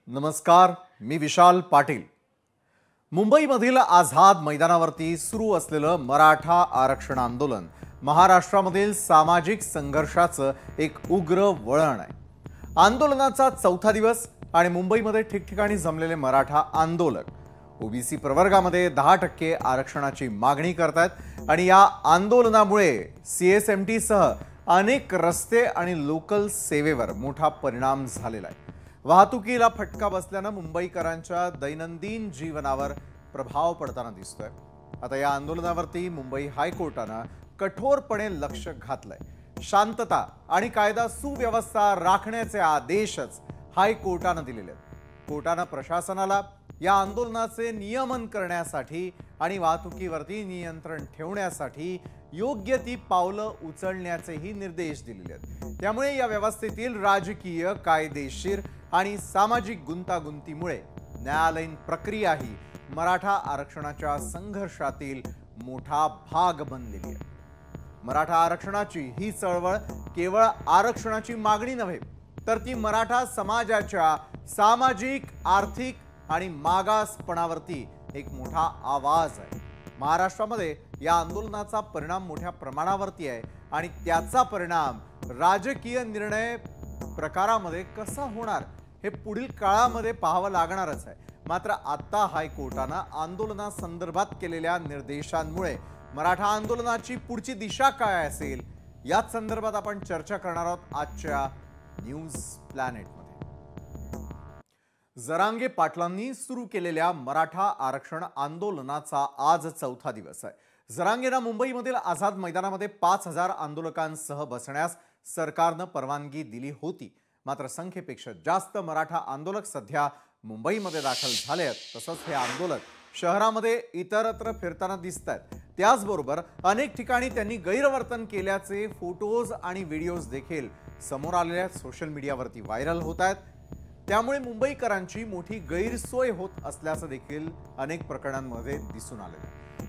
नमस्कार, मी विशाल पाटील। मुंबईमधील आझाद मैदानावरती सुरू असलेलं मराठा आरक्षण आंदोलन महाराष्ट्रामधील सामाजिक संघर्षाचं एक उग्र वळण आहे। आंदोलनाचा चौथा दिवस आणि मुंबईमध्ये ठिकठिकाणी जमलेले मराठा आंदोलक ओबीसी प्रवर्गामध्ये 10% आरक्षणाची मागणी करतात आणि या आंदोलनामुळे सीएसएमटी सह अनेक रस्ते आणि लोकल सेवेवर मोठा परिणाम झालेला आहे। वाहतुकीला फटका बसल्याने मुंबईकरांच्या दैनंदिन जीवनावर प्रभाव पडताना दिसतोय। आता या आंदोलनावरती मुंबई हायकोर्टाने कठोरपणे लक्ष घातलंय। शांतता आणि कायदा सुव्यवस्था राखण्याचे आदेशच हायकोर्टाने दिलेले आहेत। कोर्टाने प्रशासनाला या आंदोलनाचे नियमन करण्यासाठी आणि वाहतुकीवरती नियंत्रण ठेवण्यासाठी योग्य ती पावलं उचलण्याचेही निर्देश दिलेले आहेत। त्यामुळे या व्यवस्थेतील राजकीय, कायदेशीर आणि सामाजिक गुंतागुंतीमुळे न्यायालयीन प्रक्रियाही मराठा आरक्षणाच्या संघर्षातील मोठा भाग बनलेली आहे। मराठा आरक्षणाची ही चळवळ केवळ आरक्षणाची मागणी नव्हे, तर ती मराठा समाजाच्या सामाजिक, आर्थिक आणि मागासपणावरती एक मोठा आवाज आहे। महाराष्ट्रामध्ये या आंदोलनाचा परिणाम मोठ्या प्रमाणावरती आहे आणि त्याचा परिणाम राजकीय निर्णय प्रकारामध्ये कसा होणार हे पुढील काळामध्ये पाहावं लागणारच आहे। मात्र आता हायकोर्टाने आंदोलनासंदर्भात केलेल्या निर्देशांमुळे मराठा आंदोलनाची पुढची दिशा काय असेल याच संदर्भात आपण चर्चा करणार आहोत आजच्या न्यूज प्लॅनेटमध्ये। जरांगे पाटलांनी सुरू केलेल्या मराठा आरक्षण आंदोलनाचा आज चौथा दिवस आहे। जरांगेंना मुंबईमधील आझाद मैदानामध्ये 5000 आंदोलकांसह बसण्यास सरकारने परवानगी दिली होती। मात्र संख्येपेक्षा जास्त मराठा आंदोलक सध्या मुंबईमध्ये दाखल झाले आहेत। तसंच हे आंदोलक शहरामध्ये इतरत्र फिरताना दिसतात। त्याचबरोबर अनेक ठिकाणी त्यांनी गैरवर्तन केल्याचे फोटोज आणि व्हिडिओज देखील समोर आलेल्या सोशल मीडियावरती व्हायरल होत आहेत। त्यामुळे मुंबईकरांची मोठी गैरसोय होत असल्याचं देखील अनेक प्रकरणांमध्ये दिसून आले।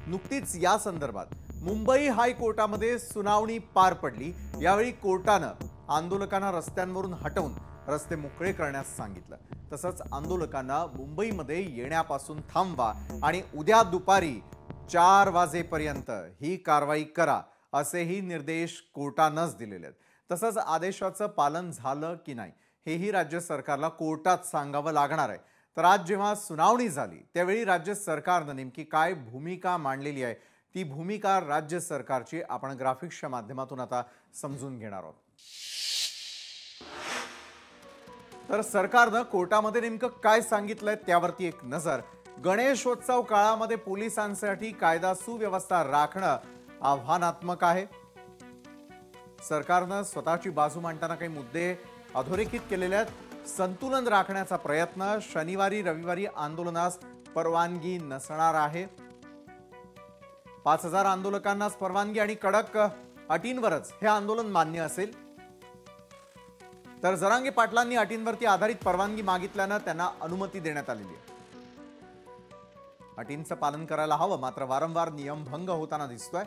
नुकतीच या संदर्भात मुंबई हायकोर्टामध्ये सुनावणी पार पडली। यावेळी कोर्टाने आंदोलकांना रस्त्यांवरून हटवून रस्ते मोकळे करण्यास सांगितलं। तसंच आंदोलकांना मुंबईमध्ये येण्यापासून थांबवा आणि उद्या दुपारी 4 वाजेपर्यंत ही कारवाई करा असेही निर्देश कोर्टानेच दिलेले आहेत। तसंच आदेशाचं पालन झालं की नाही हेही राज्य सरकारला कोर्टात सांगावं लागणार आहे। तर आज जेव्हा सुनावणी झाली त्यावेळी राज्य सरकारने नेमकी काय भूमिका मांडलेली आहे ती भूमिका राज्य सरकारची आपण ग्राफिक्सच्या माध्यमातून आता समजून घेणार आहोत। तर सरकारने कोर्टामध्ये नेमकं काय सांगितलंय त्यावरती एक नजर। गणेशोत्सव काळामध्ये पोलिसांसाठी कायदा सुव्यवस्था राखणं आव्हानात्मक आहे। सरकारने स्वतःची बाजू मांडताना काही मुद्दे अधोरेखित केलेले आहेत। संतुलन राखण्याचा प्रयत्न, शनिवारी रविवारी आंदोलनास परवानगी नसणार आहे। 5000 आंदोलकांनाच परवानगी आणि कडक अटींवरच हे आंदोलन मान्य असेल। तर जरांगे पाटलांनी अटींवरती आधारित परवानगी मागितल्याने त्यांना अनुमती देण्यात आलेली आहे। अटींचं पालन करायला हवं, मात्र वारंवार नियमभंग होताना दिसतोय।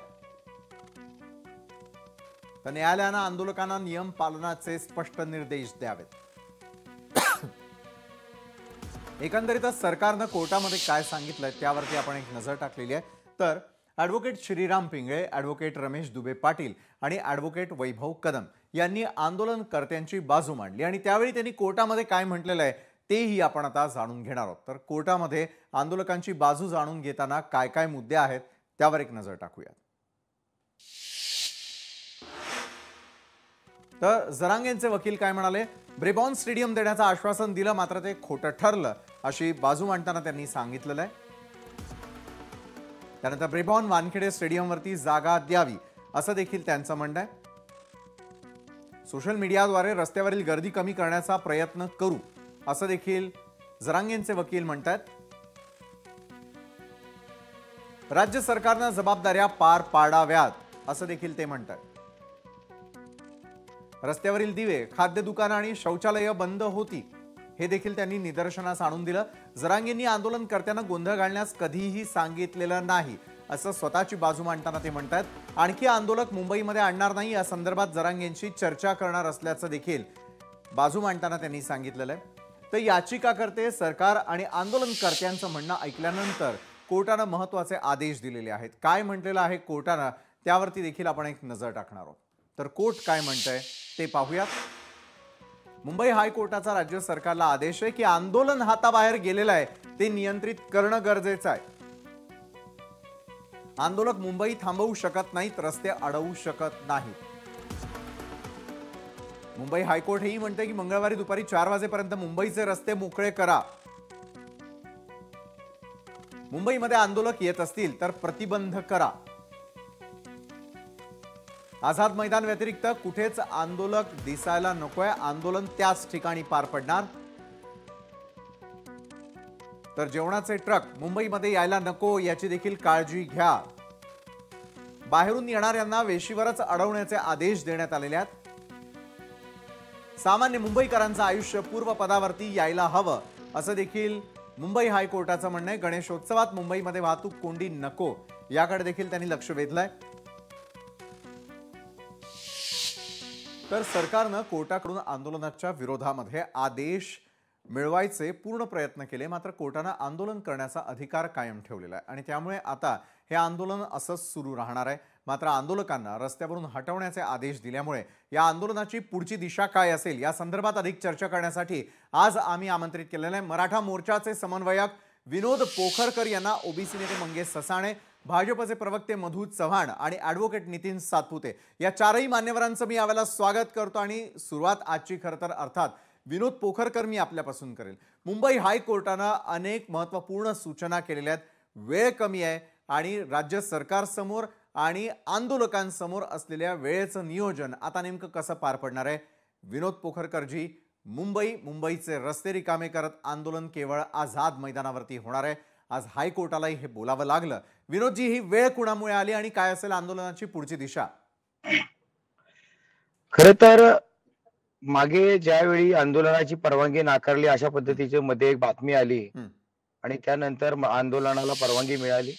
तर न्यायालयाने आंदोलकांना नियम पालनाचे स्पष्ट निर्देश द्यावेत। एकंदरीतच सरकारने कोर्टामध्ये काय सांगितलंय त्यावरती आपण एक नजर टाकलेली आहे। तर ॲडव्होकेट श्रीराम पिंगळे, ॲडव्होकेट रमेश दुबे पाटील आणि ॲडव्होकेट वैभव कदम यांनी आंदोलनकर्त्यांची बाजू मांडली आणि त्यावेळी त्यांनी कोर्टामध्ये काय म्हटलेलं आहे तेही आपण आता जाणून घेणार आहोत। तर कोर्टामध्ये आंदोलकांची बाजू जाणून घेताना काय काय मुद्दे आहेत त्यावर एक नजर टाकूया। तर जरांगेंचे वकील काय म्हणाले? ब्रेबॉर्न स्टेडियम देण्याचं आश्वासन दिलं, मात्र ते खोटं ठरलं अशी बाजू मांडताना त्यांनी सांगितलेलं आहे। त्यानंतर ब्रेबॉर्न वानखेडे स्टेडियमवरती जागा द्यावी असं देखील त्यांचं म्हणणं आहे। सोशल मीडियाद्वारे रस्त्यावरील गर्दी कमी करण्याचा प्रयत्न करू असं देखील जरांगेंचे वकील म्हणतात। राज्य सरकारने जबाबदाऱ्या पार पाडाव्यात असं देखील ते म्हणतात। रस्त्यावरील दिवे, खाद्य दुकानं आणि शौचालय बंद होती हे देखील त्यांनी निदर्शनास आणून दिलं। जरांगेंनी आंदोलनकर्त्यांना गोंधळ घालण्यास कधीही सांगितलेलं नाही असं स्वतःची बाजू मांडताना ते म्हणतात। आणखी आंदोलक मुंबईमध्ये आणणार नाही या संदर्भात जरांगेंशी चर्चा करणार असल्याचं देखील बाजू मांडताना त्यांनी सांगितलेलं आहे। तर याचिकाकर्ते, सरकार आणि आंदोलनकर्त्यांचं म्हणणं ऐकल्यानंतर कोर्टानं महत्त्वाचे आदेश दिलेले आहेत. काय म्हटलेलं आहे कोर्टानं त्यावरती देखील आपण एक नजर टाकणार आहोत. तर कोर्ट काय म्हणतंय ते पाहूयात. मुंबई हायकोर्टाचा राज्य सरकारला आदेश आहे की आंदोलन हाताबाहेर गेलेलं आहे ते नियंत्रित करणं गरजेचं आहे. आंदोलक मुंबई थांबवू शकत नाहीत, रस्ते अडवू शकत नाहीत. मुंबई हायकोर्ट हेही म्हणते की मंगळवारी दुपारी 4 वाजेपर्यंत मुंबईचे रस्ते मोकळे करा. मुंबईमध्ये आंदोलक येत असतील तर प्रतिबंध करा. आझाद मैदान व्यतिरिक्त कुठेच आंदोलक दिसायला नकोय, आंदोलन त्याच ठिकाणी पार पडणार. तर जेवणाचे ट्रक मुंबईमध्ये यायला नको याची देखील काळजी घ्या. बाहेरून येणाऱ्यांना वेशीवरच अडवण्याचे आदेश देण्यात आलेले आहेत. सामान्य मुंबईकरांचं आयुष्य पूर्वपदावरती यायला हवं असं देखील मुंबई हायकोर्टाचं म्हणणं आहे. गणेशोत्सवात मुंबईमध्ये वाहतूक कोंडी नको याकडे देखील त्यांनी लक्ष वेधलंय. तर सरकारनं कोर्टाकडून आंदोलनाच्या विरोधामध्ये आदेश मिळवायचे पूर्ण प्रयत्न केले, मात्र कोर्टानं आंदोलन करण्याचा अधिकार कायम ठेवलेला आहे आणि त्यामुळे आता हे आंदोलन असंच सुरू राहणार आहे. मात्र आंदोलकांना रस्त्यावरून हटवण्याचे आदेश दिल्यामुळे या आंदोलनाची पुढची दिशा काय असेल या संदर्भात अधिक चर्चा करण्यासाठी आज आम्ही आमंत्रित केलेलं आहे मराठा मोर्चाचे समन्वयक विनोद पोखरकर यांना, ओबीसी नेते मंगेश ससाणे, भाजपचे प्रवक्ते मधु चव्हाण आणि ॲडव्होकेट नितीन सातपुते या चारही मान्यवरांचं मी यावेळेला स्वागत करतो. आणि सुरुवात आजची खरं तर अर्थात विनोद पोखरकर मी आपल्यापासून करेल. मुंबई हायकोर्टानं अनेक महत्त्वपूर्ण सूचना केलेल्या आहेत. वेळ कमी आहे आणि राज्य सरकारसमोर आणि आंदोलकांसमोर असलेल्या वेळेचं नियोजन आता नेमकं कसं पार पडणार आहे. विनोद पोखरकरजी, मुंबईचे रस्ते रिकामे करत आंदोलन केवळ आझाद मैदानावरती होणार आहे. आज हायकोर्टालाही हे बोलावं लागलं. विनोदजी, ही वेळ कुणामुळे आली आणि काय असेल आंदोलनाची पुढची दिशा? खरं तर मागे ज्यावेळी आंदोलनाची परवानगी नाकारली अशा पद्धतीची मध्ये एक बातमी आली आणि त्यानंतर आंदोलनाला परवानगी मिळाली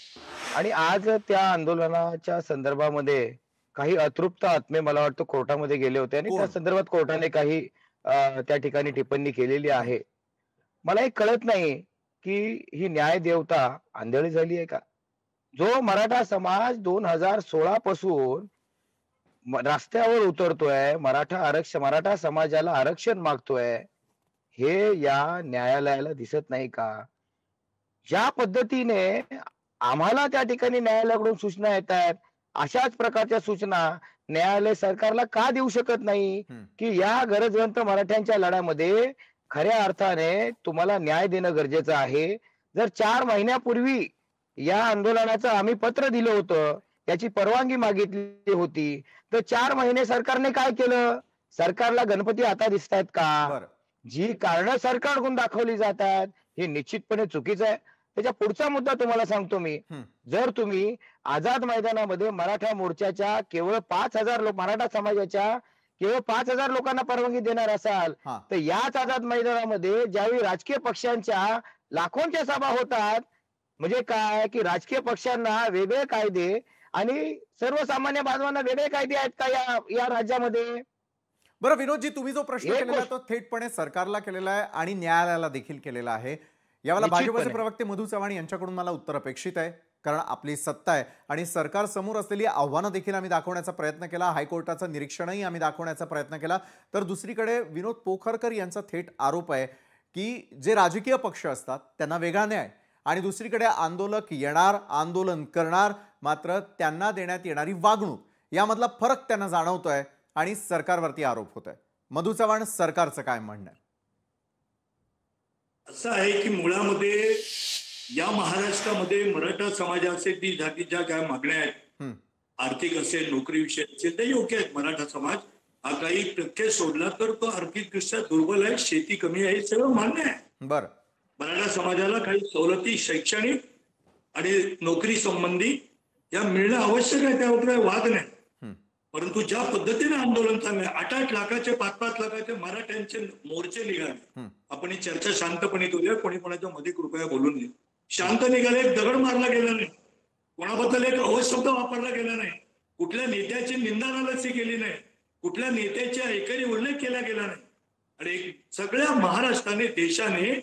आणि आज त्या आंदोलनाच्या संदर्भामध्ये काही अतृप्त आत्मे मला वाटतं कोर्टामध्ये गेले होते आणि त्या संदर्भात कोर्टाने काही त्या ठिकाणी टिप्पणी केलेली आहे. मला हे कळत नाही की ही न्याय देवता आंधळी झाली आहे का? जो मराठा समाज 2016 पासून रस्त्यावर उतरतोय, मराठा समाजाला आरक्षण मागतोय, हे या न्यायालयाला दिसत नाही का? ज्या पद्धतीने आम्हाला त्या ठिकाणी न्यायालयाकडून सूचना येत आहेत, अशाच प्रकारच्या सूचना न्यायालय सरकारला का देऊ शकत नाही की या गरजवंत मराठ्यांच्या लढ्यामध्ये खऱ्या अर्थाने तुम्हाला न्याय देणं गरजेचं आहे. जर 4 महिन्यापूर्वी या आंदोलनाचं आम्ही पत्र दिलं होतं, त्याची परवानगी मागितली होती, तर 4 महिने सरकारने काय केलं? सरकारला गणपती आता दिसत आहेत का? जी कारणं सरकारकडून दाखवली जातात हे निश्चितपणे चुकीचं आहे. त्याच्या पुढचा मुद्दा तुम्हाला सांगतो मी. जर तुम्ही आझाद मैदानामध्ये मराठा मोर्चाच्या केवळ 5,000 लोक, मराठा समाजाच्या केवळ 5,000 लोकांना परवानगी देणार असाल तर याच आझाद मैदानामध्ये ज्यावेळी राजकीय पक्षांच्या लाखोंच्या सभा होतात, म्हणजे काय की राजकीय पक्षांना वेगळे कायदे आणि सर्वसामान्य बांधवांना वेगळे कायदे आहेत का या राज्यामध्ये? बरं विनोदजी, तुम्ही जो प्रश्न केलेला तो थेटपणे सरकारला केलेला आहे आणि न्यायालयाला देखील केलेला आहे. यावेळेला भाजपचे प्रवक्ते मधु चव्हाण यांच्याकडून मला उत्तर अपेक्षित आहे, कारण आपली सत्ता आहे आणि सरकार समोर असलेली आव्हानं देखील आम्ही दाखवण्याचा प्रयत्न केला, हायकोर्टाचं निरीक्षणही आम्ही दाखवण्याचा प्रयत्न केला. तर दुसरीकडे विनोद पोखरकर यांचा थेट आरोप आहे की जे राजकीय पक्ष असतात त्यांना वेगळा न्याय आणि दुसरीकडे आंदोलक येणार, आंदोलन करणार, मात्र त्यांना देण्यात येणारी वागणूक यामधला फरक त्यांना जाणवतोय आणि सरकारवरती आरोप होतोय. मधु चव्हाण, सरकारचं काय म्हणणं आहे? असं आहे की मुळामध्ये या महाराष्ट्रामध्ये मराठा समाजासाठी ज्या काय मागण्या आहेत, आर्थिक असेल, नोकरी विषय असेल, ते योग्य आहेत. मराठा समाज हा काही टक्के सोडला तर तो आर्थिकदृष्ट्या दुर्बल आहे, शेती कमी आहे, सगळं मान्य आहे. बरं, मराठा समाजाला काही सवलती शैक्षणिक आणि नोकरी संबंधी या मिळणं आवश्यक आहे, त्यावर काही वाद नाही. परंतु ज्या पद्धतीने आंदोलन चाललंय, 8-8 लाखाचे 5-5 लाखाचे मराठ्यांचे मोर्चे निघाले. आपण ही चर्चा शांतपणे करूया, कोणी कोणाच्या मध्ये कृपया बोलू नये. शांत निघाले, एक दगड मारला गेला नाही, कोणाबद्दल एक अवशब्द वापरला गेला नाही, कुठल्या नेत्याची निंदा नालस्ती केली नाही, कुठल्या नेत्याच्या एकही उल्लेख केला गेला नाही. आणि सगळ्या महाराष्ट्राने देशाने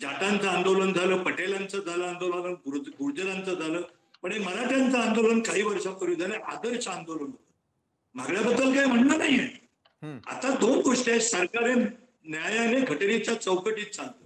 जाटांचं आंदोलन झालं, पटेलांचं झालं आंदोलन, गुर्जरांचं झालं, पण हे मराठ्यांचं आंदोलन काही वर्षापूर्वी झालं आदर्श आंदोलन होतं. मागण्याबद्दल काही म्हणणं नाहीये. आता दोन गोष्टी आहेत. सरकार न्यायाने घटनेच्या चौकटीत चालतं.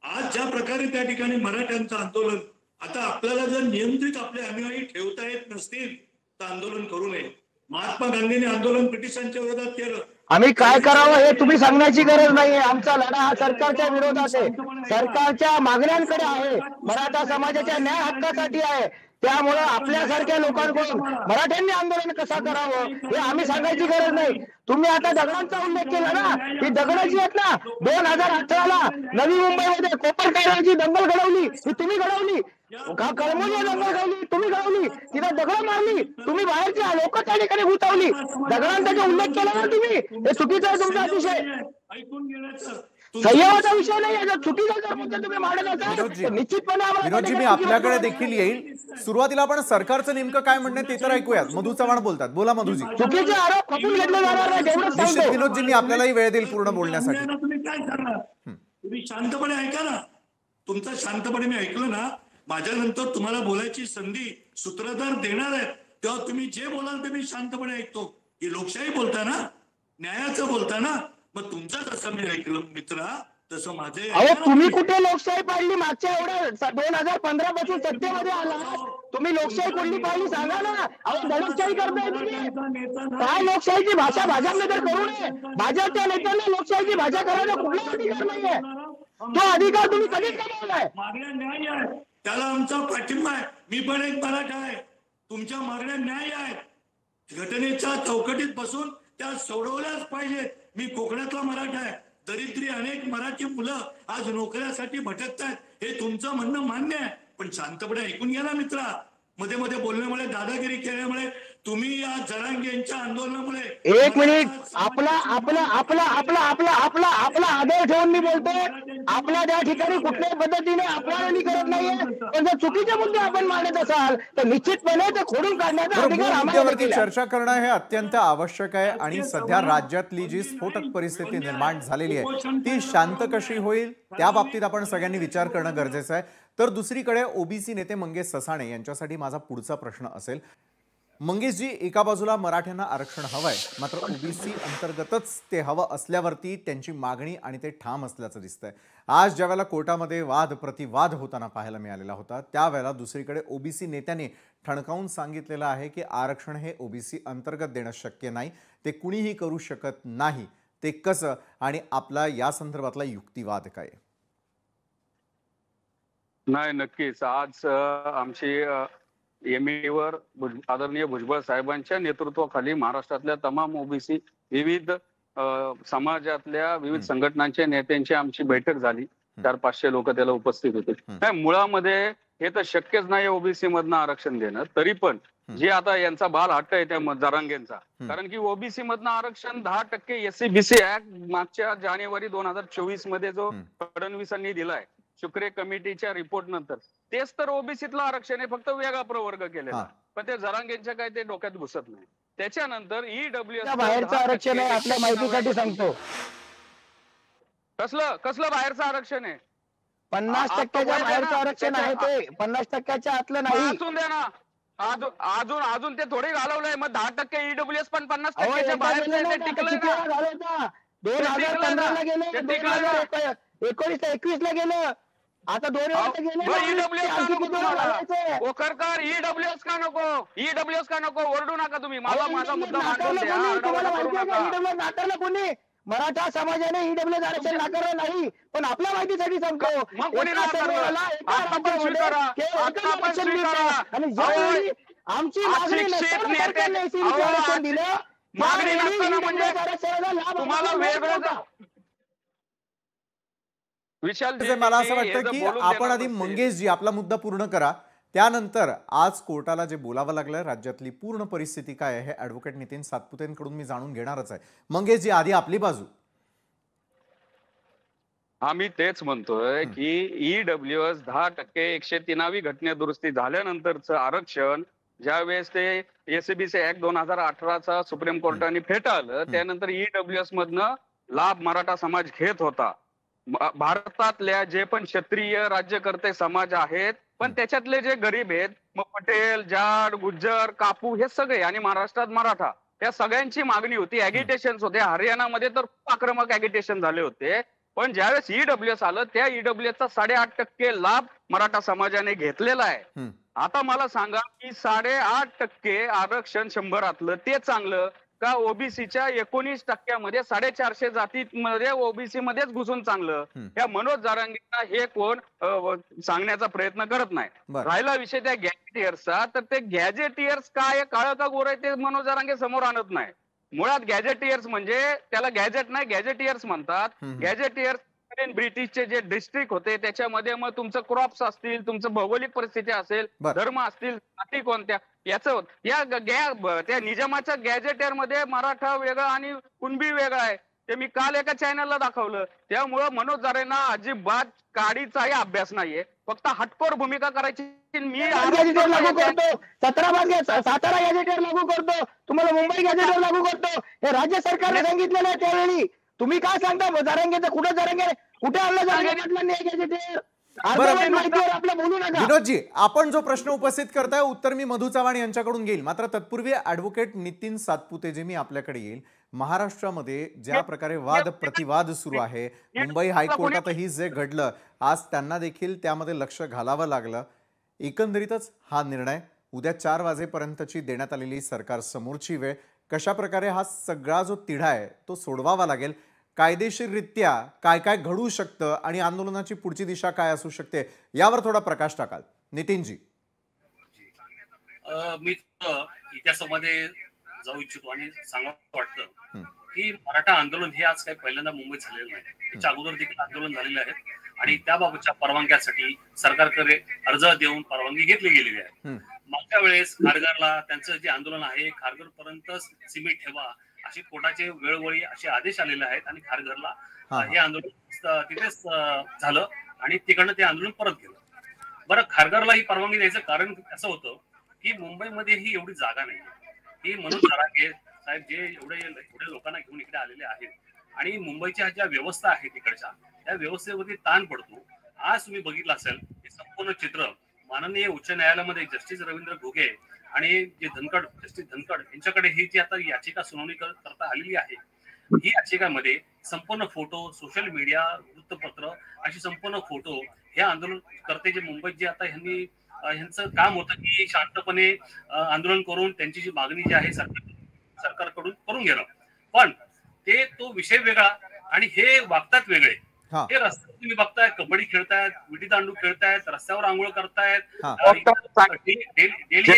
आज ज्या प्रकारे त्या ठिकाणी मराठ्यांचं आंदोलन, आता आपल्याला जर नियंत्रित आपले अनुयायी ठेवता येत नसतील तर आंदोलन करू नये. महात्मा गांधींनी आंदोलन ब्रिटिशांच्या विरोधात केलं. आम्ही काय करावं हे तुम्ही सांगण्याची गरज नाहीये. आमचा लढा हा सरकारच्या विरोधात आहे, सरकारच्या मागण्यांकडे आहे, मराठा समाजाच्या न्याय हक्कासाठी आहे. त्यामुळे आपल्यासारख्या लोकांकडून मराठ्यांनी आंदोलन कसं करावं हे आम्ही सांगायची गरज नाही. तुम्ही आता दगडांचा उल्लेख केला ना, ही दगडं जी आहेत ना, 2018ला नवी मुंबईमध्ये कोपरगावची दंगल घडवली, ही तुम्ही घडवली. कळमोली दंगल घडवली, तुम्ही घडवली. तिथं दगड मारली, तुम्ही बाहेरची लोक त्या ठिकाणी गुंतवली. दगडांचा उल्लेख केला ना तुम्ही, हे चुकीचा आहे तुमचा अतिशय. ऐकून घेण्याचं संयमाचा विषय नाही. जर चुकीचा जर मुद्दा तुम्ही मांडत असाल निश्चितपणे विनोदजी, मी आपल्याकडे देखील येईल. सुरुवातीला आपण सरकारचं नेमकं काय म्हणणं ते तर ऐकूयात. मधू चव्हाण बोलतात. बोला मधूजी. चुकीचे आरोप खपून घेतले जाणार नाही एवढंच निश्चित सांगतो. विनोदजी, मी आपल्यालाही वेळ देईल पूर्ण बोलण्यासाठी. तुम्ही काय करणार? तुम्ही शांतपणे ऐका ना. तुमचं शांतपणे मी ऐकलं ना, माझ्यानंतर तुम्हाला बोलायची संधी सूत्रधार देणार आहेत, तेव्हा तुम्ही जे बोलाल ते मी शांतपणे ऐकतो. ही लोकशाही बोलता ना, न्यायाचं बोलता ना. मग तुमचं जसं मी ऐकलं मित्रा, तसं माझे. अहो तुम्ही कुठे लोकशाही पाडली? मागच्या एवढ्या 2015 पासून सत्तेमध्ये आला, तुम्ही लोकशाही कुठली पाडली सांगा ना. अहो दडपशाही करताय तुम्ही. काय लोकशाहीची भाषा भाजपने तर करू नये. भाजपच्या नेत्यांना लोकशाहीची भाषा करायला कुठला अधिकार नाहीये. तो अधिकार तुम्ही कधीच कमावलाय. मागण्या न्याय आहे, त्याला आमचा पाठिंबा आहे. मी पण एक मराठा आहे. तुमच्या मागण्या न्याय आहेत, घटनेच्या चौकटीत बसून त्या सोडवल्याच पाहिजेत. मी कोकणातला मराठा आहे. दरिद्री अनेक मराठी मुलं आज नोकऱ्यासाठी भटकतात, हे तुमचं म्हणणं मान्य आहे. पण शांतपणे ऐकून घ्या ना मित्रा. मध्ये मध्ये बोलण्यामुळे, दादागिरी केल्यामुळे, तुम्ही या जरांगे यांच्या आंदोलनामुळे. एक मिनिट, आपला आपला आपला आपला आपला आपला आपला आदर ठेवून मी बोलतोय. आपल्या त्या ठिकाणी कुठल्याही पद्धतीने अपमानही करत नाहीये. पण जर चुकीचे मुद्दे आपण मांडत असाल तर निश्चितपणे ते खोडून काढण्याचा अधिकार आम्हाला मुद्द्यावरती चर्चा करणं हे अत्यंत आवश्यक आहे. आणि सध्या राज्यातली जी स्फोटक परिस्थिती निर्माण झालेली आहे ती शांत कशी होईल त्या बाबतीत आपण सगळ्यांनी विचार करणं गरजेचं आहे. तर दुसरीकडे ओबीसी नेते मंगेश ससाणे यांच्यासाठी माझा पुढचा प्रश्न असेल. मंगेशजी, एका बाजूला मराठ्यांना आरक्षण हवंय, मात्र ओबीसी अंतर्गतच ते हवं असल्यावरती त्यांची मागणी आणि ते ठाम असल्याचं दिसतंय. आज ज्यावेळेला कोर्टामध्ये वाद प्रतिवाद होताना पाहायला मिळालेला होता, त्यावेळेला दुसरीकडे ओबीसी नेत्यांनी ठणकावून सांगितलेलं आहे की आरक्षण हे ओबीसी अंतर्गत देणं शक्य नाही, ते कुणीही करू शकत नाही. ते कसं आणि आपला या संदर्भातला युक्तिवाद काय? नाही, नक्कीच आज आमची एमईवर आदरणीय भुजबळ साहेबांच्या नेतृत्वाखाली महाराष्ट्रातल्या तमाम ओबीसी विविध समाजातल्या विविध संघटनांच्या नेत्यांची आमची बैठक झाली. 400-500 लोक त्याला उपस्थित होते. काय मुळामध्ये हे तर शक्यच नाही ओबीसी मधनं आरक्षण देणं. तरी पण जे आता यांचा बाल हट्ट आहे त्या जरांगेंचा, कारण की ओबीसी मधनं आरक्षण 10% एससी-बीसी ऍक्ट मागच्या जानेवारी 2024 मध्ये जो फडणवीसांनी दिलाय शुक्रे कमिटीच्या रिपोर्ट नंतर, तेच तर ओबीसीतलं आरक्षण आहे, फक्त वेगळा प्रवर्ग केलेला. पण ते जरांगेंच्या काय ते डोक्यात घुसत नाही. त्याच्यानंतर ईडब्ल्यूएस बाहेरचं आरक्षण आहे, आपल्या माहितीसाठी सांगतो. कसलं बाहेरचं आरक्षण आहे? 50% बाहेरचं आरक्षण आहे. ते 50% आतलं नाही. अजून द्या ना. अजून ते थोडे घालवलंय. मग 10% ईडब्ल्यूएस पण 50%च्या बाहेरचं टिकलंय ना. 2015ला गेलं, 2019-21 ला गेलं, आता 2 वर्ष गेले. ओखरकर, ईडब्ल्यूएस का नको? ईडब्ल्यूएस का नको? ओरडू नका तुम्ही. माझा मुद्दा नाकारलं कोणी? मराठा समाजाने ईडब्ल्यूएस आरक्षण नाकारलं नाही. पण आपल्या माहितीसाठी सांगतो, आणि ज्यावेळी आमची मागणी आरक्षण दिलं, मागणी नसताना म्हणजे तुम्हाला वेगळं मला असं वाटतं की आपण आधी मंगेशजी आपला मुद्दा पूर्ण करा, त्यानंतर आज कोर्टाला जे बोलावं लागलं, राज्यातली पूर्ण परिस्थिती काय आहे हे ऍडव्होकेट नितीन सातपुतेंकडून मी जाणून घेणारच आहे. मंगेशजी, आधी आपली बाजू. आम्ही तेच म्हणतोय की ईडब्ल्यूएस 10% 103वी घटना दुरुस्ती झाल्यानंतरचं आरक्षण ज्यावेळेस ते एससीबीसी ऍक्ट 2018चा सुप्रीम कोर्टाने फेटाळलं, त्यानंतर ईडब्ल्यूएस मधनं लाभ मराठा समाज घेत होता. भारतातल्या जे पण क्षत्रिय राज्यकर्ते समाज आहेत, पण त्याच्यातले जे गरीब आहेत, मग पटेल, जाट, गुज्जर, कापू हे सगळे आणि महाराष्ट्रात मराठा, या सगळ्यांची मागणी होती. ऍगिटेशन होते. हरियाणामध्ये तर खूप आक्रमक ऍगिटेशन झाले होते. पण ज्यावेळेस ईडब्ल्यूएस आलं, त्या ईडब्ल्यूएसचा 8.5% लाभ मराठा समाजाने घेतलेला आहे. आता मला सांगा की 8.5% आरक्षण 100रातलं ते चांगलं का ओबीसीच्या 19% 450 जातीमध्ये ओबीसी मध्येच घुसून चांगलं? या मनोज जरांगेंना हे कोण सांगण्याचा प्रयत्न करत नाही. राहिला विषय त्या गॅजेटियर्सचा, तर ते गॅजेटियर्स काय काळं का गोरं आहे ते मनोज जरांगे समोर आणत नाही. मुळात गॅजेटियर्स म्हणजे त्याला गॅजेट नाही, गॅजेटियर्स म्हणतात. गॅजेटियर्स ब्रिटिशचे जे डिस्ट्रिक्ट होते त्याच्यामध्ये मग तुमचं क्रॉप्स असतील, तुमचं भौगोलिक परिस्थिती असेल, धर्म असतील, जाती कोणत्या याचं त्या निजामाच्या गॅजेटियर मध्ये मराठा वेगळा आणि कुणबी वेगळा आहे. ते मी काल एका चॅनलला दाखवलं. त्यामुळं मनोज जरांगेंना अजिबात काडीचाही अभ्यास नाहीये, फक्त हटकोर भूमिका करायची. मी गॅजेटियर लागू करतो, 17 सातारा गॅजेटियर लागू करतो, तुम्हाला मुंबई गॅजेटियर लागू करतो, हे राज्य सरकारने सांगितलेलं आहे त्यावेळी. तुम्ही काय सांगता जरांगेचं? कुठे आणलं जरांगे गॅजेटियर? विनोदजी, आपण जो प्रश्न उपस्थित करताय उत्तर मी मधु चव्हाण यांच्याकडून घेईल. मात्र तत्पूर्वी ॲडव्होकेट नितीन सातपुते जे मी आपल्याकडे येईल. महाराष्ट्रामध्ये ज्या प्रकारे वाद प्रतिवाद सुरू आहे, मुंबई हायकोर्टातही जे घडलं, आज त्यांना देखील त्यामध्ये लक्ष घालावं लागलं. एकंदरीतच हा निर्णय उद्या 4 वाजेपर्यंतची देण्यात आलेली सरकार समोरची वेळ, कशा प्रकारे हा सगळा जो तिढा आहे तो सोडवावा लागेल, कायदेशीररित्या काय काय घडू शकतं आणि आंदोलनाची पुढची दिशा काय असू शकते, यावर थोडा प्रकाश टाकाल नितीनजी. मी इतिहासामध्ये जाऊ इच्छितो आणि सांगावं वाटतं की मराठा आंदोलन हे आज काही पहिल्यांदा मुंबईत झालेलं नाही. त्याच्या अगोदर देखील आंदोलन झालेले आहेत आणि त्याबाबतच्या परवानग्यासाठी सरकारकडे अर्ज देऊन परवानगी घेतली गेलेली आहे. मागच्या वेळेस खारघरला त्यांचं जे आंदोलन आहे, खारघर पर्यंत सीमित ठेवा असे कोर्टाचे वेळोवेळी असे आदेश आलेले आहेत आणि खारघरला हे आंदोलन तिथेच झालं आणि तिकडनं ते आंदोलन परत गेलं. बरं, खारघरला ही परवानगी द्यायचं कारण असं होतं की मुंबईमध्ये ही एवढी जागा नाही. ही मनोज जरांगे साहेब जे एवढे लोकांना घेऊन इकडे आलेले आहेत आणि मुंबईच्या ज्या व्यवस्था आहे तिकडच्या, त्या व्यवस्थेवरती ताण पडतो. आज तुम्ही बघितलं असेल हे संपूर्ण चित्र माननीय उच्च न्यायालयामध्ये जस्टिस रवींद्र घोगे आणि जे जस्टिस धनखड यांच्याकडे ही जी आता याचिका सुनावणी करता आलेली आहे, ही याचिकामध्ये संपूर्ण फोटो, सोशल मीडिया, वृत्तपत्र अशी संपूर्ण फोटो हे आंदोलन करते जे मुंबईत जे आता यांचं काम होतं की शांतपणे आंदोलन करून त्यांची जी मागणी जी आहे सरकारकडून करून घेणं, पण तो विषय वेगळा आणि हे वागतात वेगळे. हे रस्त्यावर तुम्ही बघताय, कबड्डी खेळतायत, विटी दांडू खेळतायत, रस्त्यावर आंघोळ करतायत, हे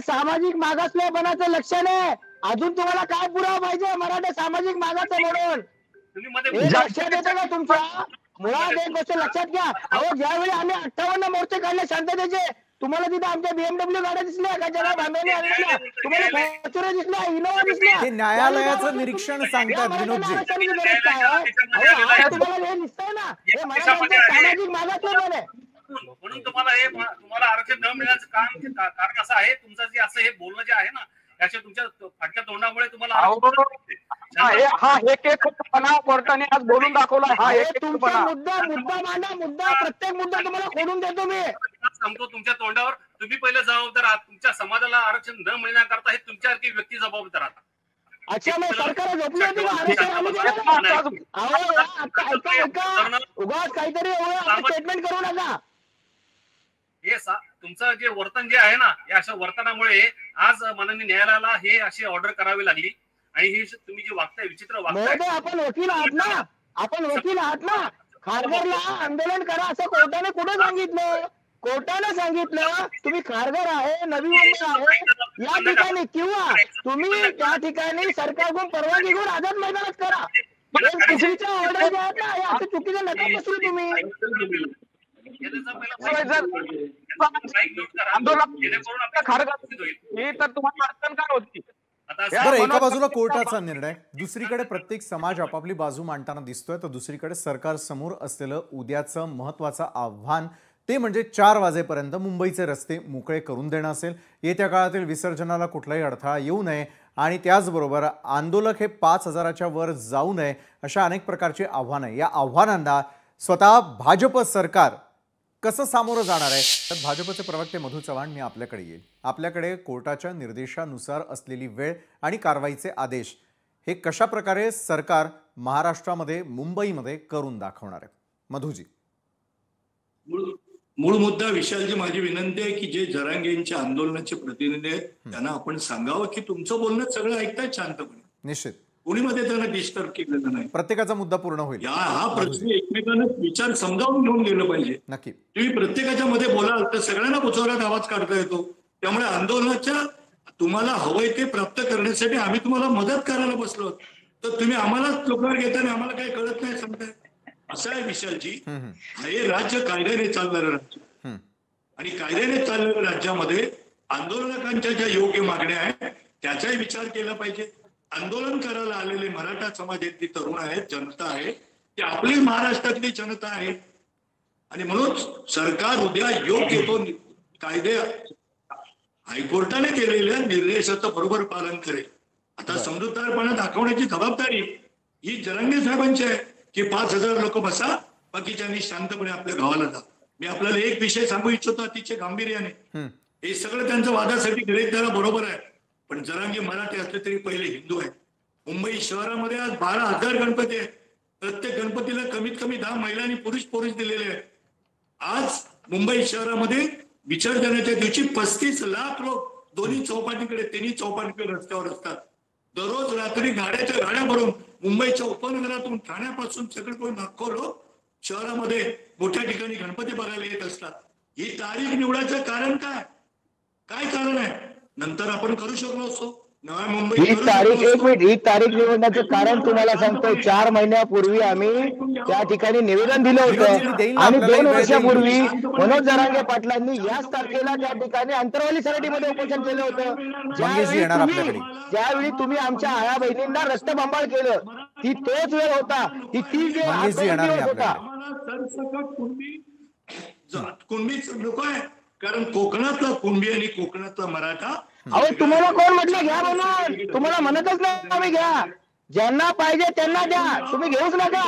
सामाजिक मागासलेपणाचं लक्षण आहे. अजून तुम्हाला काय पुरावा पाहिजे मराठा सामाजिक मागाचं म्हणून? लक्षात येतं का तुमच्या? मुळात एक गोष्ट लक्षात घ्या. ज्यावेळी आम्ही 58 मोर्चे काढले शांततेचे, तुम्हाला तिथे आमच्या BMW गाड्या दिसल्या का? जरा बांधवणी आणलेल्या तुम्हाला फॉर्च्युनर दिसल्या, इनोवा दिसल्या. हे न्यायालयाचं निरीक्षण सांगतात विनोदजी. तुम्हाला हे दिसतंय ना, हे मराठ्यांचं सामाजिक मागासलेपण आहे. म्हणून तुम्हाला आरक्षण न मिळण्याचं कारण असं आहे, तुमचं जे असं हे बोलणं जे आहे ना, त्याच्या तुमच्या फाटक्या तोंडामुळे तुम्हाला कोर्टाने आज बोलून दाखवला. मुद्दा प्रत्येक मुद्दा तुम्हाला खोडून देतो मी. सांगतो तुमच्या तोंडावर, तुम्ही पहिले जबाबदार आहात. तुमच्या समाजाला आरक्षण न मिळण्याकरता हे तुमच्यासारखी व्यक्ती जबाबदार आहात. अच्छा, मग सरकार झोपली होती उगाच काहीतरी स्टेटमेंट करू नका. हे तुमचं जे वर्तन जे आहे ना, या अशा वर्तनामुळे आज माननीय न्यायालयाला हे अशी ऑर्डर करावी लागली आणि हे तुम्ही जे वागताय विचित्र वागताय. आपण वकील आहात ना, खारघरला आंदोलन करा असं कोर्टाने कुठे सांगितलं? कोर्टाने सांगितलं तुम्ही खारघर आहे, नवी मुंबई आहे या ठिकाणी, किंवा तुम्ही त्या ठिकाणी सरकारकडून परवानगी घेऊन आझाद मैदानात करा. चुकीच्या ऑर्डर जे आहेत ना, असं चुकीचं नका बसू तुम्ही. बरं, एका बाजूला कोर्टाचा निर्णय, दुसरीकडे प्रत्येक समाज आपापली बाजू मांडताना दिसतोय, तर दुसरीकडे सरकार समोर असलेलं उद्याचं महत्वाचं आव्हान ते म्हणजे 4 वाजेपर्यंत मुंबईचे रस्ते मोकळे करून देणं असेल. येत्या काळातील विसर्जनाला कुठलाही अडथळा येऊ नये आणि त्याचबरोबर आंदोलक हे 5,000च्या वर जाऊ नये अशा अनेक प्रकारची आव्हानं आहे। या आव्हानांना स्वतः भाजप सरकार कसं सामोरं जाणार आहे? तर भाजपचे प्रवक्ते मधु चव्हाण, मी आपल्याकडे येईल। आपल्याकडे कोर्टाच्या निर्देशानुसार असलेली वेळ आणि कारवाईचे आदेश हे कशा प्रकारे सरकार महाराष्ट्रामध्ये मुंबईमध्ये करून दाखवणार आहे? मधुजी, मूळ मुद्दा विशालजी, माझी विनंती आहे की जे जरांगेंच्या आंदोलनाचे प्रतिनिधी आहेत त्यांना आपण सांगावं की तुमचं बोलणं सगळं ऐकतायत शांतपणे। निश्चित कोणीमध्ये त्यांना डिस्टर्ब केलेलं नाही। प्रत्येकाचा मुद्दा पूर्ण होईल। हा प्रश्न एकमेकांना विचार समजावून घेऊन गेलं पाहिजे। नक्की तुम्ही प्रत्येकाच्या मध्ये बोलाल तर सगळ्यांना उचवण्यात आवाज काढता येतो। त्यामुळे आंदोलनाच्या तुम्हाला हवंय ते प्राप्त करण्यासाठी आम्ही तुम्हाला मदत करायला बसलो, तर तुम्ही आम्हालाच लोकांवर घेताना आम्हाला काही कळत नाही सांगताय, असं आहे विशालजी। हे राज्य कायद्याने चालणारं राज्य आणि कायद्याने चालणाऱ्या राज्यामध्ये आंदोलकांच्या ज्या योग्य मागण्या आहेत त्याचाही विचार केला पाहिजे। आंदोलन करायला आलेले मराठा समाजातली तरुण आहेत, जनता आहे, ती आपली महाराष्ट्रातली जनता आहे आणि म्हणून सरकार उद्या योग्य तो कायदे हायकोर्टाने केलेल्या निर्देशाचं बरोबर पालन करेल। आता समजूतदारपणा दाखवण्याची जबाबदारी ही जरांगे साहेबांची आहे की 5,000 लोक बसा, बाकीच्यांनी शांतपणे आपल्या गावाला जा। मी आपल्याला एक विषय सांगू इच्छितो अतिशय गांभीर्याने, हे सगळं त्यांचं वादासाठी गृहीत धरा बरोबर आहे, पण जरांगे मराठी असले तरी पहिले हिंदू आहेत। मुंबई शहरामध्ये आज 12,000 गणपती आहेत, प्रत्येक गणपतीला कमीत कमी 10 महिला आणि पुरुष दिलेले आहेत। आज मुंबई शहरामध्ये विसर्जनाच्या दिवशी 35 लाख लोक दोन्ही चौपाटीकडे तिन्ही चौपाटीकडे रस्त्यावर असतात। दररोज रात्री गाड्या भरून मुंबईच्या उपनगरातून ठाण्यापासून सगळीकडून लाखो लोक शहरामध्ये मोठ्या ठिकाणी गणपती बघायला येत असतात। ही तारीख निवडायचं कारण काय कारण आहे? नंतर आपण करू शकलो असतो नव्या मुंबई ही तारीख निवडण्याचं कारण तुम्हाला सांगतो, 4 महिन्यापूर्वी आम्ही त्या ठिकाणी निवेदन दिलं होतं आणि 2 वर्षापूर्वी मनोज जरांगे पाटलांनी याच तारखेला त्या ठिकाणी अंतरवाली सराटीमध्ये उपोषण केलं होतं। ज्यावेळी तुम्ही आमच्या आया बहिणींना रक्तबंबाळ केलं, ती तोच वेळ होता, ती दिवस होता। कुणबी नको आहे, कारण कोकणातला कुणबी आणि कोकणातला मराठा। अहो तुम्हाला कोण म्हटलं घ्या म्हणून? तुम्हाला म्हणतच नाही आम्ही घ्या, ज्यांना पाहिजे त्यांना द्या, तुम्ही घेऊच नका।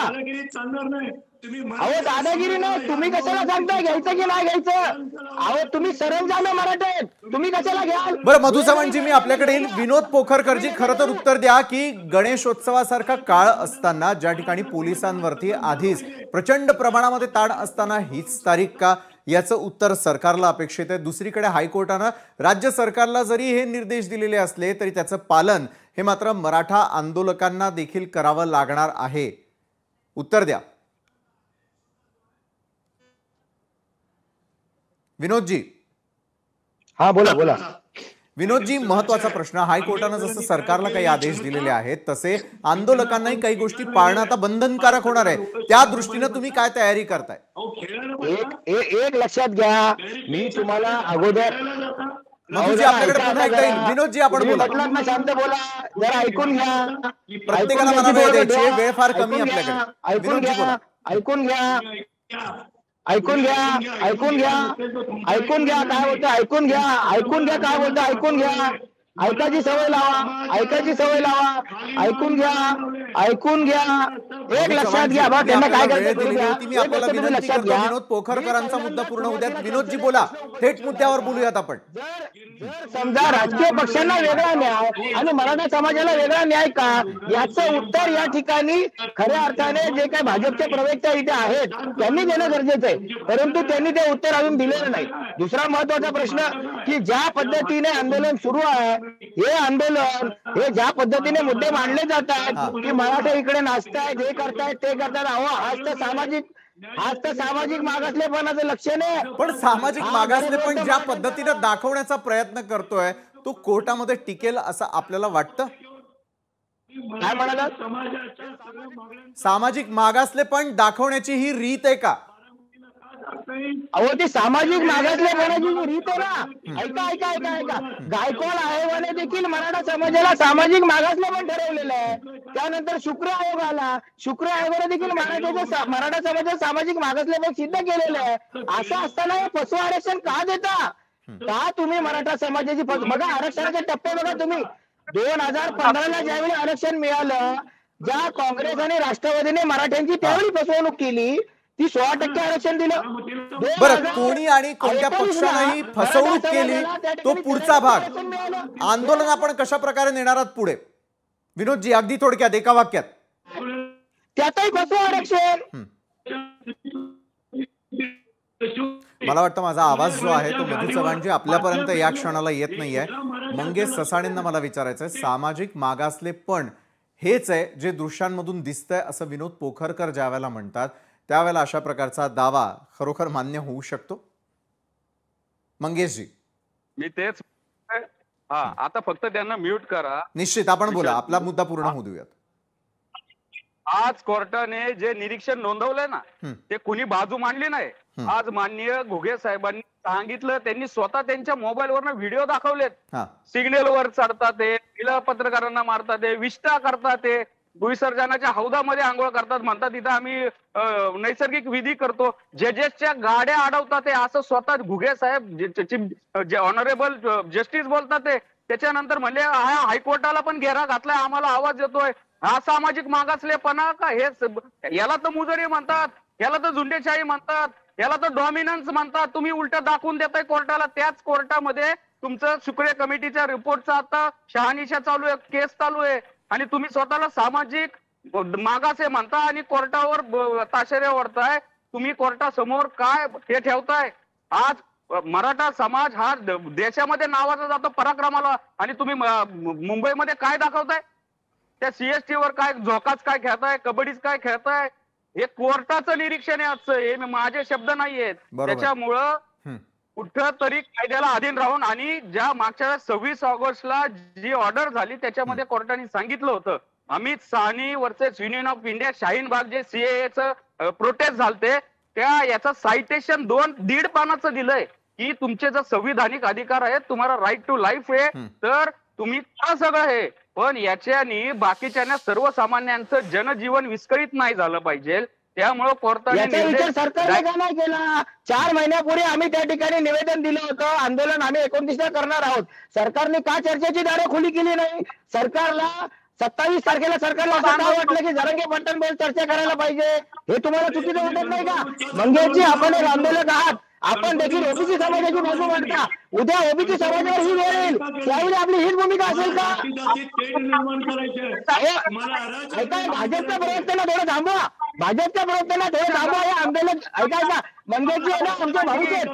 चालणार नाही तुम्ही। अहो दादागिरी नाही, तुम्ही कशाला सांगताय घ्यायचं की नाही घ्यायचं? अहो तुम्ही सरंजाम मराठे, तुम्ही कशाला घ्याल? बरं मधु चव्हाणजी, मी आपल्याकडे येईल। विनोद पोखरकरजी, खरं तर उत्तर द्या की गणेशोत्सवासारखा काळ असताना, ज्या ठिकाणी पोलिसांवरती आधीच प्रचंड प्रमाणामध्ये ताण असताना हीच तारीख का? याचं उत्तर सरकारला अपेक्षित आहे। दुसरीकडे हायकोर्टानं राज्य सरकारला जरी हे निर्देश दिलेले असले तरी त्याचं पालन हे मात्र मराठा आंदोलकांना देखील करावं लागणार आहे। उत्तर द्या विनोदजी। हा बोला विनोदजी, महत्वाचा प्रश्न, हायकोर्टानं जसं सरकारला काही आदेश दिलेले आहेत तसे आंदोलकांनाही काही गोष्टी पाळणं आता बंधनकारक होणार आहे, त्या दृष्टीनं तुम्ही काय तयारी करताय? एक लक्षात घ्या, मी तुम्हाला अगोदर मधुजी आपल्याकडे पुन्हा एकदा येईल। विनोदजी आपण बोला, शांत बोला, जरा ऐकून घ्या, प्रत्येकाला मला वेळ द्यायची, वेळ फार कमी आपल्याकडे। ऐकून घ्या ऐकून घ्या काय बोलतो ऐकून घ्या काय बोलतो ऐकून घ्या, ऐकायची सवय लावा, ऐकून घ्या। एक लक्षात घ्या बा, त्यांना काय लक्षात घ्या। विनोद पोखरकरांचा मुद्दा पूर्ण होऊ द्या। विनोदजी बोला, थेट मुद्द्यावर बोलूयात आपण। जर समजा राजकीय पक्षांना वेगळा न्याय आणि मराठा समाजाला वेगळा न्याय का, याचं उत्तर या ठिकाणी खऱ्या अर्थाने जे काही भाजपचे प्रवक्ते इथे आहेत त्यांनी देणं गरजेचं आहे, परंतु त्यांनी ते उत्तर अजून दिलेलं नाही। दुसरा महत्वाचा प्रश्न की ज्या पद्धतीने आंदोलन सुरू आहे, हे आंदोलन हे ज्या पद्धतीने मुद्दे मांडले जात आहेत की मराठा इकडे नाचतायत, हे करतायत ते करतायत, अहो आज तर सामाजिक मागासलेपणाचं लक्षण आहे। पण सामाजिक मागासलेपण ज्या पद्धतीने दाखवण्याचा प्रयत्न करतोय तो कोर्टामध्ये टिकेल असं आपल्याला वाटतं? काय म्हणाला? सामाजिक मागासलेपण दाखवण्याची ही रीत आहे का? अहो ती सामाजिक मागासलेपणाची जी रीत आहे ना, ऐका गायकवाड आयोगाने देखील मराठा समाजाला सामाजिक मागासलेपण ठरवलेलं आहे। त्यानंतर शुक्र आयोग आला, शुक्र आयोगाने देखील मराठा समाजाचं सामाजिक मागासलेपण सिद्ध केलेलं आहे। असं असताना हे फसवं आरक्षण का देता? का तुम्ही मराठा समाजाची बघा, आरक्षणाचे टप्पे बघा तुम्ही, 2015ला ज्यावेळी आरक्षण मिळालं, ज्या काँग्रेस आणि राष्ट्रवादीने मराठ्यांची त्यावेळी फसवणूक केली, ती 16% आरक्षण दिलं. बरं, कोणी आणि कोणत्या पक्षानेही फसवणूक केली तो पुढचा भाग. आंदोलन आपण कशा प्रकारे नेणार आहात पुढे? विनोदजी, अगदी थोडक्यात एका वाक्यात. त्यातही फसवं आरक्षण. मला वाटतं माझा आवाज जो आहे तो मधू चव्हाणजी आपल्यापर्यंत या क्षणाला येत नाहीये. मंगेश ससाणेंना मला विचारायचंय, सामाजिक मागासले पण हेच आहे जे दृश्यांमधून दिसतंय असं विनोद पोखरकर ज्या वेळेला म्हणतात, त्यावेळेला अशा प्रकारचा दावा खरोखर मान्य होऊ शकतो? मंगेशजी, मी तेच आता फक्त त्यांना म्यूट करा. निश्चित आपण बोला, आपला मुद्दा पूर्ण होऊ देऊयात. आज कोर्टाने जे निरीक्षण नोंदवलंय ना, ते कुणी बाजू मांडली नाही. आज माननीय घुगे साहेबांनी सांगितलं, त्यांनी स्वतः त्यांच्या मोबाईलवरनं व्हिडिओ दाखवलेत. सिग्नलवर चढतात ते, पत्रकारांना मारतात ते, विष्ठा करतात ते, विसर्जनाच्या हौदामध्ये आंघोळ करतात, म्हणतात तिथं आम्ही नैसर्गिक विधी करतो, जजेसच्या गाड्या अडवतात ते, असं स्वतः घुगे साहेब ऑनरेबल जस्टिस बोलतात ते. त्याच्यानंतर म्हणले हायकोर्टाला पण घेरा घातलाय, आम्हाला आवाज येतोय. हा सामाजिक मागासलेपणा का? हे याला तर मुजरी म्हणतात, याला तर झुंडेशाही म्हणतात, याला तर डॉमिनन्स म्हणतात. तुम्ही उलट दाखवून देताय कोर्टाला. त्याच कोर्टामध्ये तुमचं शुक्रिया कमिटीच्या रिपोर्टचा आता शहानिशा चालू आहे, केस चालू आहे, आणि तुम्ही स्वतःला सामाजिक मागासे म्हणता आणि कोर्टावर ताशेरे ओढताय. तुम्ही कोर्टासमोर काय हे ठेवताय? आज मराठा समाज हा देशामध्ये नावाचा जातो पराक्रमाला, आणि तुम्ही मुंबईमध्ये काय दाखवताय? त्या सीएसटी वर काय झोकाच काय खेळताय, कबड्डीच काय खेळताय? हे कोर्टाचं निरीक्षण आहे आजचं, हे माझे शब्द नाहीयेत. त्याच्यामुळं कुठं तरी कायद्याला अधीन राहून, आणि ज्या मागच्या 26 ऑगस्टला जी ऑर्डर झाली त्याच्यामध्ये कोर्टाने सांगितलं होतं, Amit Sahni versus union of India Shaheen Bagh जे सीएएचं प्रोटेस्ट झालते, त्या याचं सायटेशन 2.5 पानाचं दिलंय की तुमचे जर संविधानिक अधिकार आहेत, तुम्हाला राईट टू लाईफ आहे, तर तुम्ही का सगळं हे. पण याच्यानी बाकीच्या सर्वसामान्यांचं जनजीवन विस्कळीत नाही झालं पाहिजे. त्यामुळे कोर्टाने विचार सरकारने का नाही केला? 4 महिन्यापूर्वी आम्ही त्या ठिकाणी निवेदन दिलं होतं, आंदोलन आम्ही 29ला करणार आहोत. सरकारने का चर्चेची दारं खुली केली नाही? सरकारला 27 तारखेला सरकारला असं काय वाटलं की जरांगे पाटलांबरोबर चर्चा करायला पाहिजे? हे तुम्हाला चुकीचं वाटत नाही का? मंगेशजी, आपण एक आंदोलक आहात, आपण देखील ओबीसी समाजाची बाजू मांडता. उद्या ओबीसी समाजावर ही वेळ येईल, त्यावेळी आपली हीच भूमिका असेल का? ऐका, भाजपच्या प्रवक्त्यांना थोडं थांबवा, भाजपच्या प्रवक्त्यांना थोडं थांबवा. हे आंदोलक ऐका, मंगेशजी आहे ना आमचे भाऊच आहेत.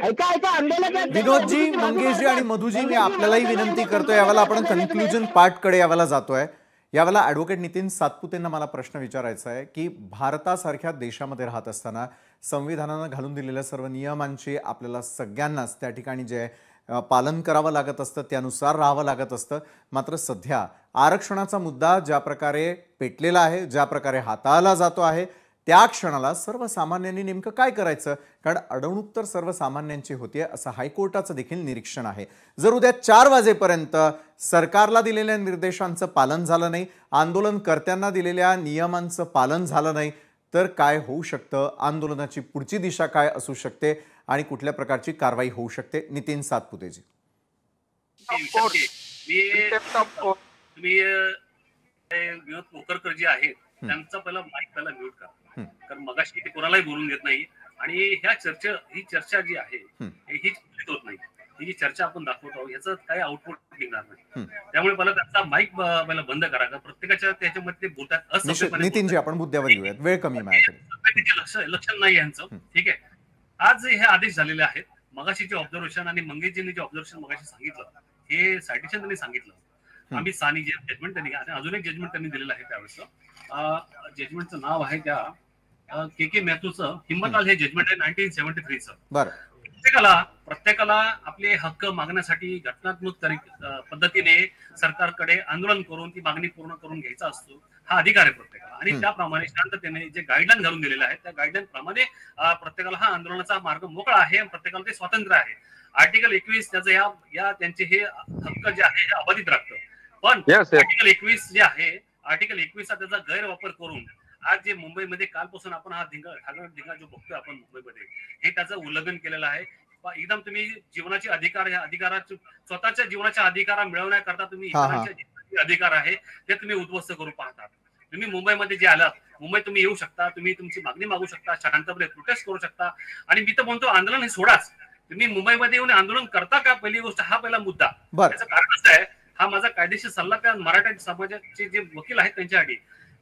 ऐका आंदोलक. विनोदजी, मंगेशजी आणि मधुजी, मी आपल्यालाही विनंती करतोय, यावेळेला आपण कन्क्लुजन पार्टकडे यावेळेला जातोय. यावेळेला ॲडव्होकेट नितीन सातपुतेंना मला प्रश्न विचारायचा आहे की भारतासारख्या देशामध्ये राहत असताना संविधानानं घालून दिलेल्या सर्व नियमांची आपल्याला सगळ्यांनाच त्या ठिकाणी जे पालन करावं लागत असतं, त्यानुसार राहावं लागत असतं. मात्र सध्या आरक्षणाचा मुद्दा ज्या प्रकारे पेटलेला आहे, ज्या प्रकारे हाताळला जातो आहे, त्या क्षणाला सर्वसामान्यांनी नेमकं काय करायचं? कारण अडवणूक तर सर्वसामान्यांची होतीये असं हायकोर्टाचं देखील निरीक्षण आहे. जर उद्या 4 वाजेपर्यंत सरकारला दिलेल्या निर्देशांचं पालन झालं नाही, आंदोलनकर्त्यांना दिलेल्या नियमांचं पालन झालं नाही, तर काय होऊ शकतं? आंदोलनाची पुढची दिशा काय असू शकते आणि कुठल्या प्रकारची कारवाई होऊ शकते? नितीन सातपुतेजी. विनोद पोखरकर जे आहेत त्यांचा पहिला माईक त्याला म्यूट करा, कारण मगाशी ते कोणालाही बोलून देत नाही. आणि ही चर्चा जी आहे ही होत नाही. ही जी चर्चा आपण दाखवत आहोत याचं काही आउटपुट निघणार नाही. त्यामुळे मला त्याचा माईक मला बंद करा, का प्रत्येकाच्या त्याच्यामध्ये ते बोलतात. नितीनजी, आपण मुद्द्यावर येऊयात, वेळ कमी माझ्याकडे. लक्षण नाही यांचं. ठीक आहे, आज हे आदेश झालेले आहेत. मगाशी जे ऑब्झर्वेशन आणि मंगेशजींनी जे ऑब्झर्वेशन मगाशी सांगितलं, हे सायटेशन त्यांनी सांगितलं. आम्ही सानी जे जजमेंट त्यांनी, अजून एक जजमेंट त्यांनी दिलेलं आहे त्यावेळेस. जजमेंटचं नाव आहे त्या के मेहतूचं हिम्मतलाल हे जजमेंट आहे 1973चं. प्रत्येकाला आपले हक्क मागण्यासाठी घटनात्मक पद्धतीने सरकारकडे आंदोलन करून ती मागणी पूर्ण करून घ्यायचा असतो, हा अधिकार आहे प्रत्येकाला. आणि त्याप्रमाणे शांततेने जे गाईडलाईन घालून दिलेले आहेत त्या गाईडलाईन प्रमाणे प्रत्येकाला हा आंदोलनाचा मार्ग मोकळा आहे, प्रत्येकाला ते स्वातंत्र्य आहे. आर्टिकल 21 त्याचं या त्यांचे हे हक्क जे आहे हे अबाधित राखतं. पण आर्टिकल 21 जे आहे, आर्टिकल 21 चा त्याचा गैरवापर करून आज जे मुंबईमध्ये कालपासून आपण हा धिंगा जो बघतोय आपण मुंबईमध्ये, हे त्याचं उल्लंघन केलेलं आहे. एकदम तुम्ही जीवनाचे अधिकाराचे स्वतःच्या जीवनाच्या अधिकार मिळवण्याकरता तुम्ही हा, हा. इतरांचे जे अधिकार आहे ते तुम्ही उद्ध्वस्त करू पाहतात. तुम्ही मुंबईमध्ये जे आलात, मुंबईत तुम्ही येऊ शकता, तुम्ही तुमची मागणी मागू शकता, शांतपणे प्रोटेस्ट करू शकता. आणि मी तर म्हणतो आंदोलन हे सोडाच, तुम्ही मुंबईमध्ये येऊन आंदोलन करता का, पहिली गोष्ट हा पहिला मुद्दा. बरं. त्याचं कारण असं आहे, हा माझा कायदेशीर सल्ला त्या मराठा समाजाचे जे वकील आहेत त्यांच्यासाठी,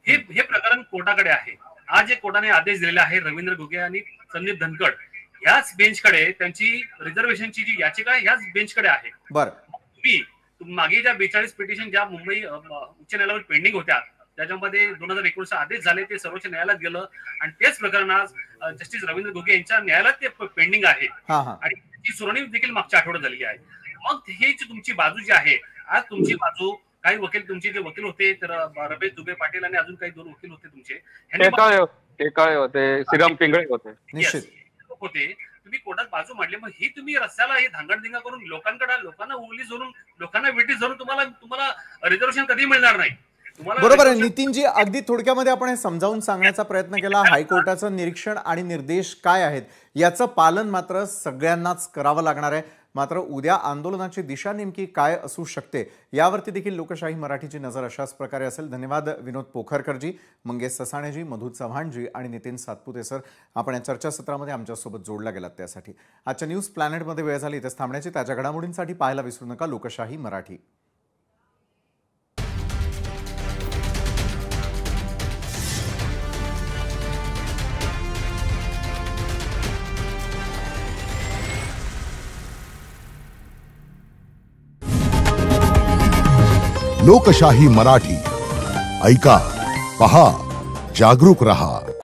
हे प्रकरण कोर्टाकडे आहे. आज जे कोर्टाने आदेश दिलेला आहे रवींद्र घुगे आणि संदीप धनखड याच बेंचकडे त्यांची रिझर्वेशनची जी याचिका आहे याच बेंचकडे आहे. बरं. तुम्ही मागे ज्या 42 पिटिशन ज्या मुंबई उच्च न्यायालयावर पेंडिंग होत्या, त्याच्यामध्ये 2019 आदेश झाले, ते सर्वोच्च न्यायालयात गेलं आणि तेच प्रकरण आज जस्टिस रवींद्र घुगे यांच्या न्यायालयात ते पेंडिंग आहे आणि त्याची सुनावणी देखील मागच्या आठवड्यात झालेली आहे. मग ही जी तुमची बाजू जी आहे, आज तुमची बाजू काही वकील, तुमचे जे वकील होते तर रमेश दुबे पाटील आणि अजून काही 2 वकील होते तुमचे, ते काय होते, श्रीराम पिंगळे होते, होते. तुम्ही कोर्टात बाजू मांडली, मग ही तुम्ही रस्त्याला हे धांगडधिंगा करून लोकांना उरली धरून, लोकांना विटीस धरून तुम्हाला रिझर्वेशन कधी मिळणार नाही. बरोबर आहे नितीनजी, अगदी थोडक्यामध्ये आपण हे समजावून सांगण्याचा प्रयत्न केला. हायकोर्टाचं निरीक्षण आणि निर्देश काय आहेत याचं पालन मात्र सगळ्यांनाच करावं लागणार आहे. मात्र उद्या आंदोलनाची दिशा नेमकी काय असू शकते यावरती देखील लोकशाही मराठीची नजर अशाच प्रकारे असेल. धन्यवाद विनोद पोखरकरजी, मंगेश ससाणेजी, मधु चव्हाणजी आणि नितीन सातपुते सर, आपण या चर्चासत्रामध्ये आमच्यासोबत जोडला गेलात त्यासाठी. आजच्या न्यूज प्लॅनेटमध्ये वेळ झाली इथेच थांबण्याची. ताज्या घडामोडींसाठी पाहायला विसरू नका लोकशाही मराठी. लोकशाही मराठी ऐका, पहा, जागरूक रहा.